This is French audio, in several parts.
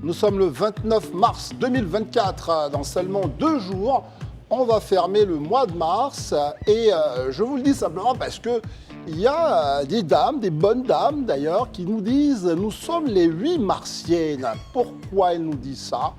Nous sommes le 29 mars 2024. Dans seulement 2 jours, on va fermer le mois de mars. Et je vous le dis simplement parce que il y a des dames, des bonnes dames d'ailleurs, qui nous disent « Nous sommes les 8 martiennes ». Pourquoi elles nous disent ça?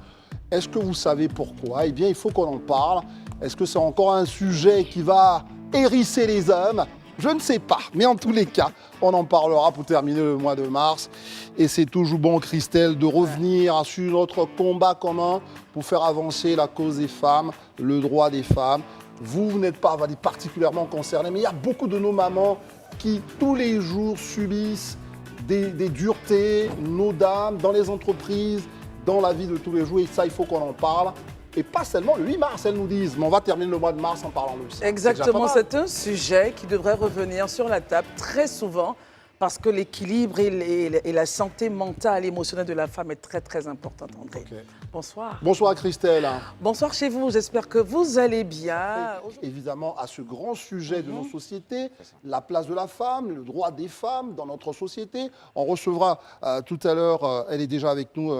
Est-ce que vous savez pourquoi? Eh bien, il faut qu'on en parle. Est-ce que c'est encore un sujet qui va hérisser les hommes? Je ne sais pas, mais en tous les cas, on en parlera pour terminer le mois de mars. Et c'est toujours bon, Christelle, de revenir sur notre combat commun pour faire avancer la cause des femmes, le droit des femmes. Vous n'êtes pas particulièrement concernés, mais il y a beaucoup de nos mamans qui, tous les jours, subissent des duretés, nos dames, dans les entreprises, dans la vie de tous les jours. Et ça, il faut qu'on en parle. Et pas seulement le 8 mars, elles nous disent, mais on va terminer le mois de mars en parlant de ça. Exactement, c'est un sujet qui devrait revenir sur la table très souvent parce que l'équilibre et la santé mentale et émotionnelle de la femme est très, très importante, André. Okay. Bonsoir. Bonsoir, Christelle. Bonsoir chez vous, j'espère que vous allez bien. Évidemment, à ce grand sujet de nos sociétés, la place de la femme, le droit des femmes dans notre société. On recevra tout à l'heure, elle est déjà avec nous,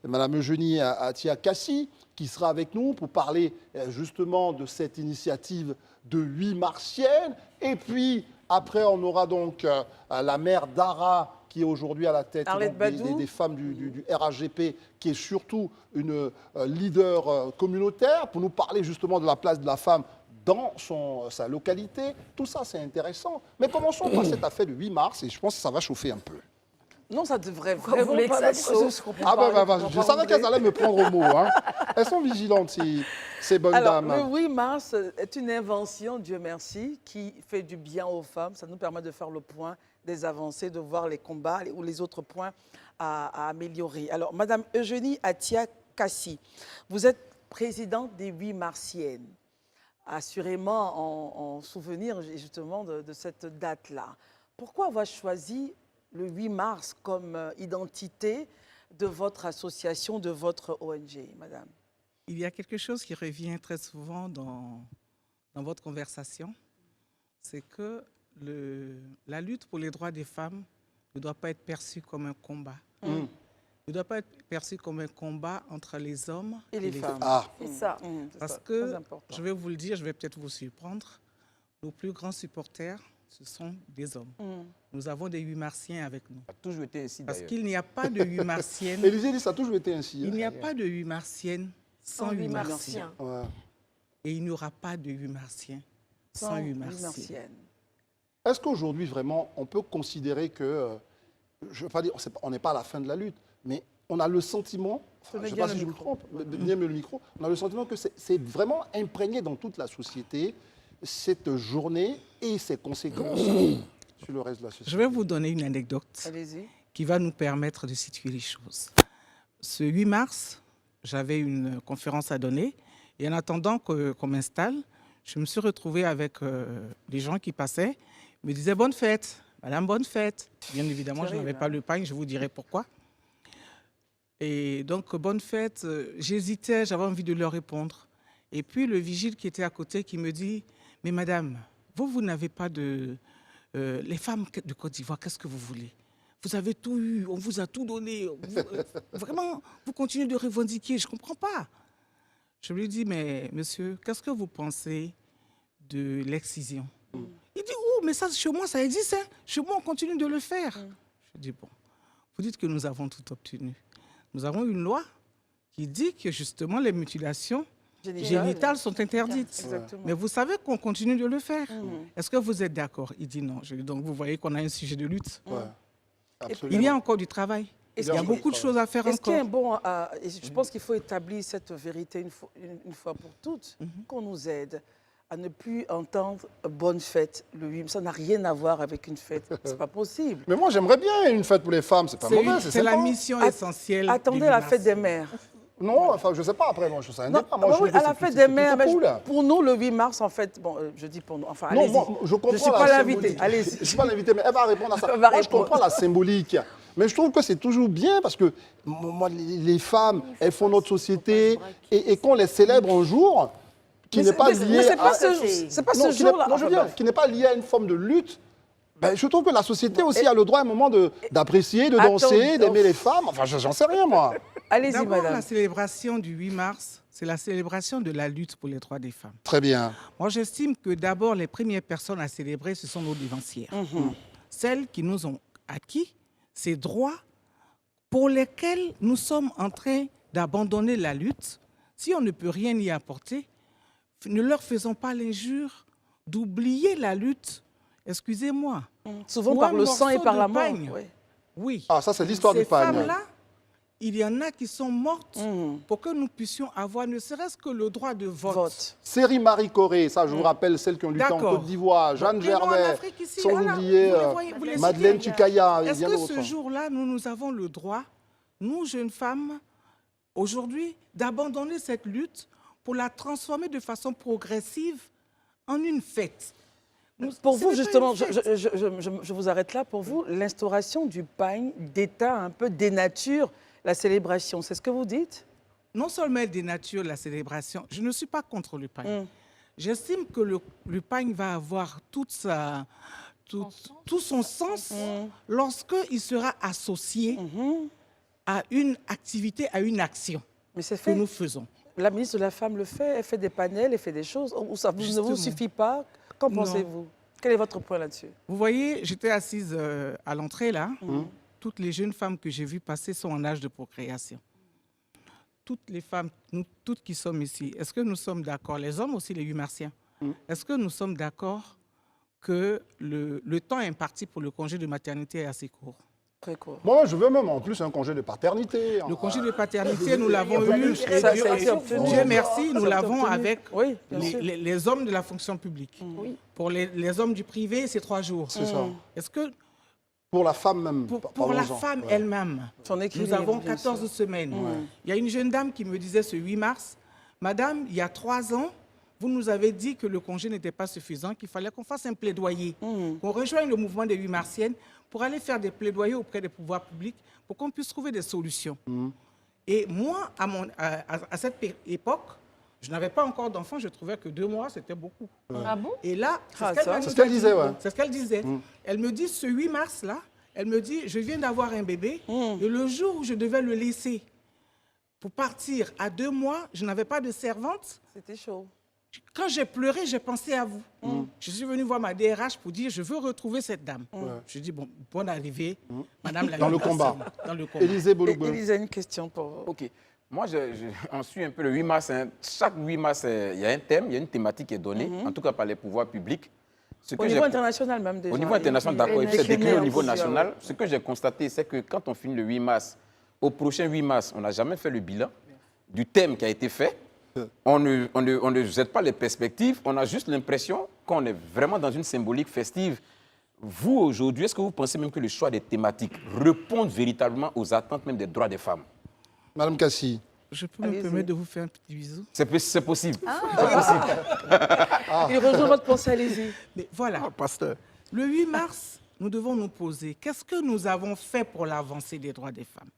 Madame Eugénie Atia-Kassi, qui sera avec nous pour parler justement de cette initiative de 8 martiennes. Et puis, après, on aura donc la mère Dara, qui est aujourd'hui à la tête des femmes du RHGP, qui est surtout une leader communautaire, pour nous parler justement de la place de la femme dans sa localité. Tout ça, c'est intéressant. Mais commençons par cette affaire du 8 mars, et je pense que ça va chauffer un peu. Non, ça devrait vraiment pas je savais qu'elles allaient me prendre au mot. Hein. Elles sont vigilantes, ces bonnes dames. Le 8 mars est une invention, Dieu merci, qui fait du bien aux femmes. Ça nous permet de faire le point des avancées, de voir les combats ou les autres points à améliorer. Alors, Madame Eugénie Atia-Kassi, vous êtes présidente des 8 martiennes. Assurément en souvenir justement de cette date-là. Pourquoi avoir choisi le 8 mars comme identité de votre association, de votre ONG, madame? Il y a quelque chose qui revient très souvent dans votre conversation, c'est que la lutte pour les droits des femmes ne doit pas être perçue comme un combat. Ne doit pas être perçue comme un combat entre les hommes et les femmes. C'est ça. Parce que, je vais vous le dire, je vais peut-être vous surprendre, nos plus grands supporters, ce sont des hommes. Nous avons des 8 martiens avec nous. Ça a toujours été ainsi, parce qu'il n'y a pas de 8 martiennes. Élisée dit ça a toujours été ainsi. Il n'y a pas de 8 martiennes sans 8 martiens. Ouais. Et il n'y aura pas de 8 martiens sans 8 martiennes. Est-ce qu'aujourd'hui, vraiment, on peut considérer que, je ne veux pas dire, on n'est pas à la fin de la lutte, mais on a le sentiment, je ne sais pas si je me trompe, bien le micro, on a le sentiment que c'est vraiment imprégné dans toute la société, cette journée et ses conséquences sur le reste de la société. Je vais vous donner une anecdote qui va nous permettre de situer les choses. Ce 8 mars, j'avais une conférence à donner et en attendant qu'on m'installe, je me suis retrouvée avec les gens qui passaient. Ils me disaient « Bonne fête, madame, bonne fête ». Bien évidemment, je n'avais pas le pain, je vous dirai pourquoi. Et donc, bonne fête, j'hésitais, j'avais envie de leur répondre. Et puis, le vigile qui était à côté qui me dit « Mais madame, vous n'avez pas de... les femmes de Côte d'Ivoire, qu'est-ce que vous voulez? Vous avez tout eu, on vous a tout donné. Vraiment, vous continuez de revendiquer, je ne comprends pas. » Je lui dis « Mais monsieur, qu'est-ce que vous pensez de l'excision ?» Il dit « Oh, mais ça, chez moi, ça existe. Hein. Chez moi, on continue de le faire. » Je dis « Bon, vous dites que nous avons tout obtenu. Nous avons une loi qui dit que justement les mutilations génitales sont interdites. Exactement. Mais vous savez qu'on continue de le faire. Est-ce que vous êtes d'accord? Il dit non. Je dis, donc vous voyez qu'on a un sujet de lutte. Il y a encore du travail. Il y a beaucoup de choses à faire encore. Je pense qu'il faut établir cette vérité une fois pour toutes, qu'on nous aide à ne plus entendre bonne fête le 8. Ça n'a rien à voir avec une fête. C'est pas possible. Mais moi, j'aimerais bien une fête pour les femmes. C'est pas mauvais, c'est la mission essentielle. Attendez la fête des mères. Non, enfin, je ne sais pas après, moi, je sais pas. À la fête des mères, pour nous, le 8 mars, en fait, bon, je dis pour nous, enfin, allez-y. Je comprends ne suis pas l'invité, allez-y. Je ne suis pas l'invité, mais elle va répondre à ça. Moi, je comprends la symbolique. Mais je trouve que c'est toujours bien parce que moi, les femmes, elles font notre société et qu'on les célèbre un jour qui n'est pas lié qui n'est pas lié à une forme de lutte. Ben, je trouve que la société aussi a le droit à un moment d'apprécier, de danser, d'aimer les femmes. Enfin, j'en sais rien, moi. Allez-y, D'abord, madame. la célébration du 8 mars, c'est la célébration de la lutte pour les droits des femmes. Très bien. Moi, j'estime que d'abord, les premières personnes à célébrer, ce sont nos devancières. Celles qui nous ont acquis ces droits pour lesquels nous sommes en train d'abandonner la lutte. Si on ne peut rien y apporter, ne leur faisons pas l'injure d'oublier la lutte. Excusez-moi. Souvent Ou par un le sang et morceau par de la mort. pagne. Oui. Oui. Ah, ça, c'est l'histoire Ces du pagne. femmes-là, il y en a qui sont mortes pour que nous puissions avoir ne serait-ce que le droit de vote. Série Marie Corée, ça, je vous rappelle, celles qui ont lutté en D'accord. Côte d'Ivoire, Jeanne Et non, en Gervais, Afrique, ici, sans voilà, oublier vous les voyez, vous les Madeleine citez. Tukaya et Est-ce bien que d'autres. ce jour-là, nous avons le droit, nous, jeunes femmes, aujourd'hui, d'abandonner cette lutte pour la transformer de façon progressive en une fête? Pour Ce vous, n'est pas justement, une fête. je vous arrête là. Pour vous, l'instauration du pagne d'État un peu dénature la célébration. C'est ce que vous dites? Non seulement elle dénature la célébration, je ne suis pas contre le pagne. J'estime que le pagne va avoir tout son sens lorsqu'il sera associé à une activité, à une action Mais c'est que fait. nous faisons. La ministre de la Femme le fait, elle fait des panels, elle fait des choses. Ou ça ne vous Justement. suffit pas? Qu'en Non. pensez-vous? Quel est votre point là-dessus? Vous voyez, j'étais assise à l'entrée là. Toutes les jeunes femmes que j'ai vues passer sont en âge de procréation. Toutes les femmes, nous toutes qui sommes ici, est-ce que nous sommes d'accord, les hommes aussi, les 8 martiens, est-ce que nous sommes d'accord que le temps imparti pour le congé de maternité est assez court? Très court. Moi, je veux même en plus un congé de paternité. Le congé de paternité, nous l'avons eu, et Ça a Dieu, été obtenu. Dieu merci, nous Ça a été l'avons obtenu. avec Oui, bien sûr. les hommes de la fonction publique. Pour les hommes du privé, c'est 3 jours. C'est ça. Est-ce que Pour la femme même. pour la parlons-en. femme Ouais. elle-même, Son équilibre, nous avons bien 14 sûr. semaines. Il y a une jeune dame qui me disait ce 8 mars, Madame, il y a 3 ans, vous nous avez dit que le congé n'était pas suffisant, qu'il fallait qu'on fasse un plaidoyer, qu'on rejoigne le mouvement des 8 martiennes pour aller faire des plaidoyers auprès des pouvoirs publics pour qu'on puisse trouver des solutions. Et moi, à cette époque, je n'avais pas encore d'enfant, je trouvais que 2 mois, c'était beaucoup. Ah bon? Et là, Ah, c'est ça. C'est ce qu'elle disait, ouais. C'est ce qu'elle disait. Elle me dit, ce 8 mars-là, elle me dit, je viens d'avoir un bébé, et le jour où je devais le laisser pour partir à 2 mois, je n'avais pas de servante. C'était chaud. Quand j'ai pleuré, j'ai pensé à vous. Je suis venue voir ma DRH pour dire, je veux retrouver cette dame. Je dis, bon, bonne arrivée, madame la Dans le personne, combat. Dans le combat. Élisée Bologbin. Élise a une question pour vous. OK. Moi, on suit un peu le 8 mars. Chaque 8 mars, il y a un thème, il y a une thématique qui est donnée, en tout cas par les pouvoirs publics. Au niveau international même déjà. Au niveau international, d'accord, et puis c'est décliné décliné au en niveau plusieurs. national. Ce que j'ai constaté, c'est que quand on finit le 8 mars, au prochain 8 mars, on n'a jamais fait le bilan du thème qui a été fait. On ne jette pas les perspectives, on a juste l'impression qu'on est vraiment dans une symbolique festive. Vous, aujourd'hui, est-ce que vous pensez même que le choix des thématiques répond véritablement aux attentes même des droits des femmes? Madame Cassi. Je peux me Allez-y. permettre de vous faire un petit bisou? C'est possible. Il rejoint votre pensée, allez-y. Mais voilà. Pasteur. Le 8 mars, nous devons nous poser, qu'est-ce que nous avons fait pour l'avancée des droits des femmes?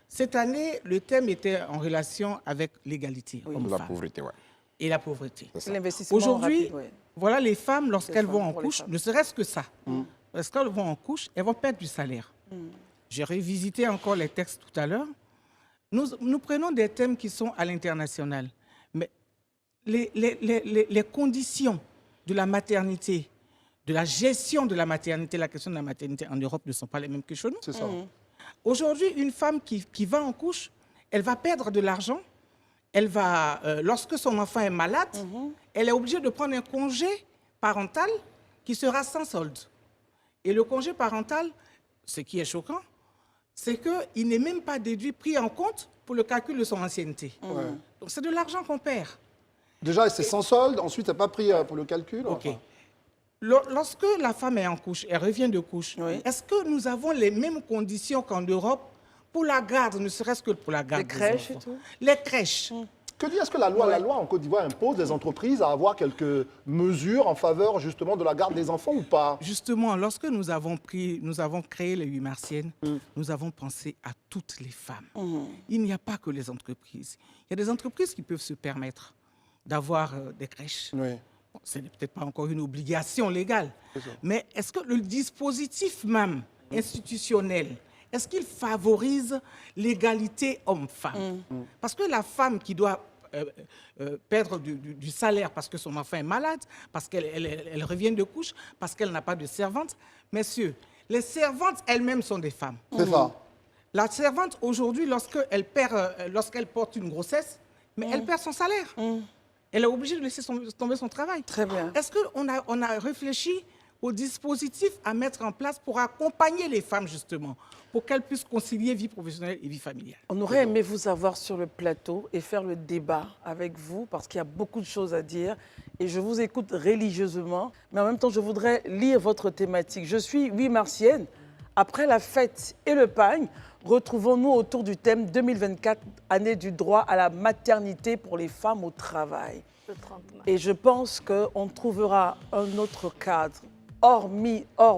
Cette année, le thème était en relation avec l'égalité La homme-femme pauvreté, ouais. et la pauvreté. L'investissement Aujourd'hui, rapide, ouais. voilà les femmes, lorsqu'elles Les vont femmes, en pour les couche, femmes. ne serait-ce que ça, lorsqu'elles vont en couche, elles vont perdre du salaire. J'ai revisité encore les textes tout à l'heure. Nous prenons des thèmes qui sont à l'international, mais les conditions de la maternité, de la gestion de la maternité, la question de la maternité en Europe ne sont pas les mêmes que chez nous. C'est ça. Aujourd'hui, une femme qui va en couche, elle va perdre de l'argent. Elle va, lorsque son enfant est malade, elle est obligée de prendre un congé parental qui sera sans solde. Et le congé parental, ce qui est choquant, c'est qu'il n'est même pas déduit, pris en compte pour le calcul de son ancienneté. Donc c'est de l'argent qu'on perd. Déjà, c'est sans solde. Ensuite, tu n'as pas pris pour le calcul. OK. enfin. Lorsque la femme est en couche, elle revient de couche, Oui. est-ce que nous avons les mêmes conditions qu'en Europe pour la garde, ne serait-ce que pour la garde Les des crèches et enfants? tout? Les crèches. Que dit, est-ce que la loi en Côte d'Ivoire impose des entreprises à avoir quelques mesures en faveur justement de la garde des enfants ou pas? Justement, lorsque nous avons créé les 8 martiennes, nous avons pensé à toutes les femmes. Il n'y a pas que les entreprises. Il y a des entreprises qui peuvent se permettre d'avoir des crèches. Oui. Bon, ce n'est peut-être pas encore une obligation légale, mais est-ce que le dispositif même institutionnel est-ce qu'il favorise l'égalité homme-femme? Parce que la femme qui doit perdre du salaire parce que son enfant est malade, parce qu'elle revient de couche, parce qu'elle n'a pas de servante. Messieurs, les servantes elles-mêmes sont des femmes. C'est ça. La servante, aujourd'hui, lorsqu'elle porte une grossesse, mais elle perd son salaire. Elle est obligée de laisser tomber son travail. Très bien. Est-ce qu'on a réfléchi au dispositif à mettre en place pour accompagner les femmes, justement, pour qu'elles puissent concilier vie professionnelle et vie familiale? On aurait aimé vous avoir sur le plateau et faire le débat avec vous parce qu'il y a beaucoup de choses à dire et je vous écoute religieusement, mais en même temps, je voudrais lire votre thématique. Je suis 8 martienne. Après la fête et le pagne, retrouvons-nous autour du thème 2024, année du droit à la maternité pour les femmes au travail. Et je pense qu'on trouvera un autre cadre. Hors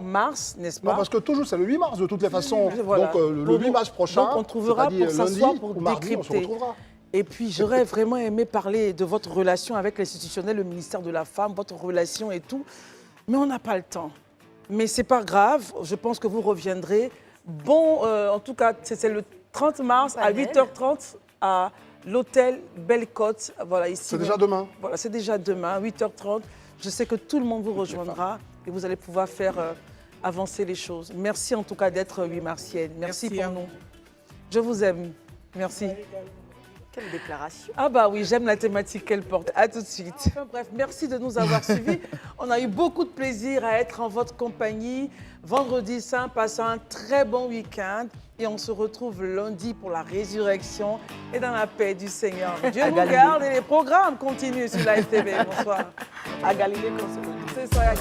mars, n'est-ce pas? Non, parce que toujours, c'est le 8 mars, de toutes les façons. Voilà. Donc, le 8 mars prochain, donc on trouvera pour s'asseoir, pour décrypter. Et puis, j'aurais vraiment aimé parler de votre relation avec l'institutionnel, le ministère de la Femme, votre relation et tout. Mais on n'a pas le temps. Mais ce n'est pas grave, je pense que vous reviendrez. Bon, en tout cas, c'est le 30 mars à 8h30 à l'hôtel Belle-Côte. Voilà, ici. C'est déjà demain. Voilà, c'est déjà demain, 8h30. Je sais que tout le monde vous rejoindra et vous allez pouvoir faire avancer les choses. Merci en tout cas d'être 8 martienne. Merci pour nous. Je vous aime. Merci. Quelle déclaration. Ah bah oui, j'aime la thématique qu'elle porte. À tout de suite. Enfin, bref, merci de nous avoir suivis. On a eu beaucoup de plaisir à être en votre compagnie. Vendredi saint, passez un très bon week-end. Et on se retrouve lundi pour la résurrection et dans la paix du Seigneur. Dieu vous garde et les programmes continuent sur la FTV. Bonsoir. À Galilée, qu'on se retrouve. C'est ça.